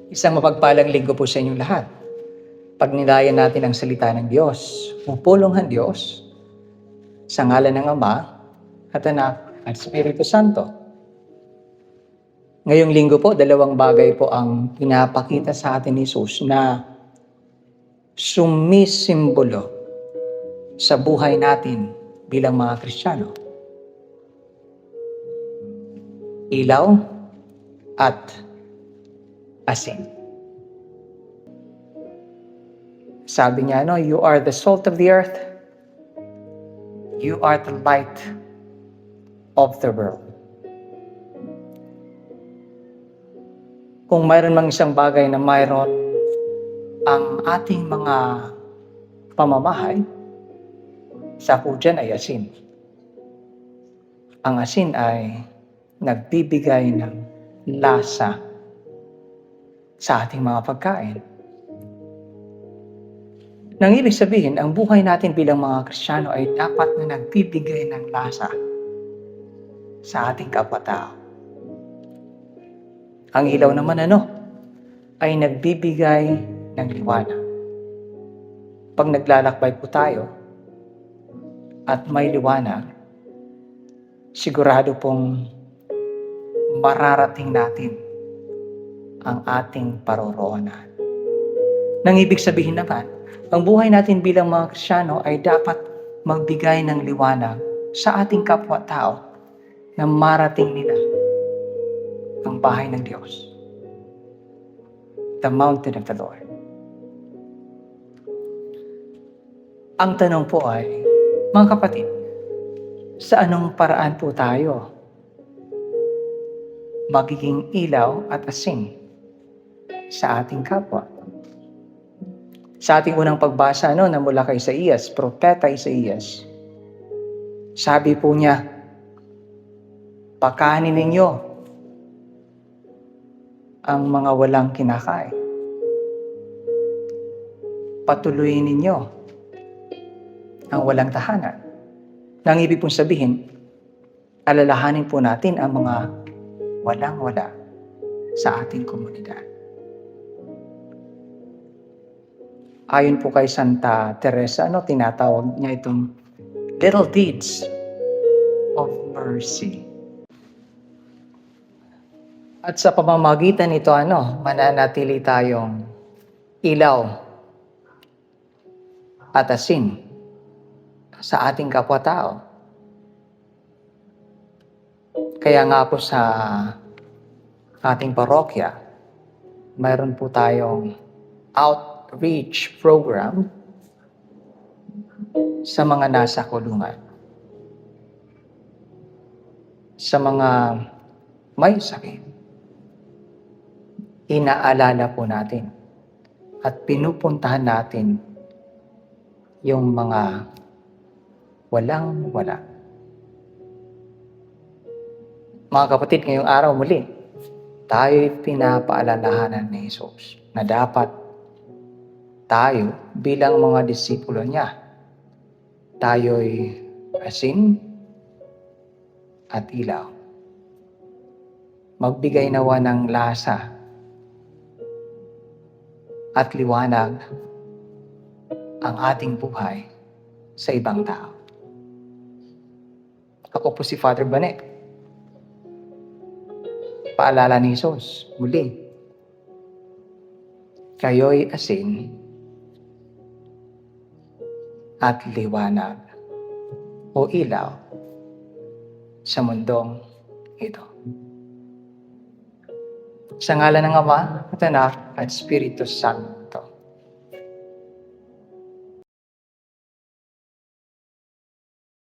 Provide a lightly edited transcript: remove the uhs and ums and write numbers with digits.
Isang mapagpalang linggo po sa inyong lahat. Pagnilayan natin ang salita ng Diyos. Pupulong ang Diyos sa ngalan ng Ama at Anak at Espiritu Santo. Ngayong linggo po, dalawang bagay po ang pinapakita sa atin ni Jesus na sumisimbolo sa buhay natin bilang mga Kristiyano. Ilaw at asin. Sabi niya, you are the salt of the earth. You are the light of the world. Kung mayroon mang isang bagay na mayroon ang ating mga pamamahay, isa po dyan ay asin. Ang asin ay nagbibigay ng lasa sa ating mga pagkain. Nang ibig sabihin, ang buhay natin bilang mga Kristiyano ay dapat na nagbibigay ng lasa sa ating kapwa-tao. Ang ilaw naman ay nagbibigay ng liwanag. Pag naglalakbay po tayo at may liwanag, sigurado pong mararating natin ang ating paroroonan. Nang ibig sabihin naman, ang buhay natin bilang mga Kristiyano ay dapat magbigay ng liwanag sa ating kapwa-tao na marating nila ang bahay ng Diyos, the mountain of the Lord. Ang tanong po ay, mga kapatid, sa anong paraan po tayo magiging ilaw at asin sa ating kapwa? Sa ating unang pagbasa na mula kay Isaías, Propeta Isaías, sabi po niya, pakanin ninyo ang mga walang kinakain. Patuloyin ninyo ang walang tahanan. Nang ibig pong sabihin, alalahanin po natin ang mga walang-wala sa ating komunidad. Ayon po kay Santa Teresa, tinatawag niya itong little deeds of mercy. At sa pamamagitan nito, mananatili tayong ilaw at asin sa ating kapwa-tao. Kaya nga po sa ating parokya, mayroon po tayong outreach program sa mga nasa kulungan. Sa mga may sakit, inaalala po natin at pinupuntahan natin yung mga walang-wala. Mga kapatid, ngayong araw muli, tayo'y pinapaalalahanan ni Jesus na dapat tayo bilang mga disipulo niya, tayo'y asin at ilaw. Magbigay nawa ng lasa at liwanag ang ating buhay sa ibang tao. Ako po si Father Banek. Paalala ni Jesus, muli, kayo'y asin at liwanag o ilaw sa mundong ito. Sa ngalan ng Ama at Anak at Espiritu Santo.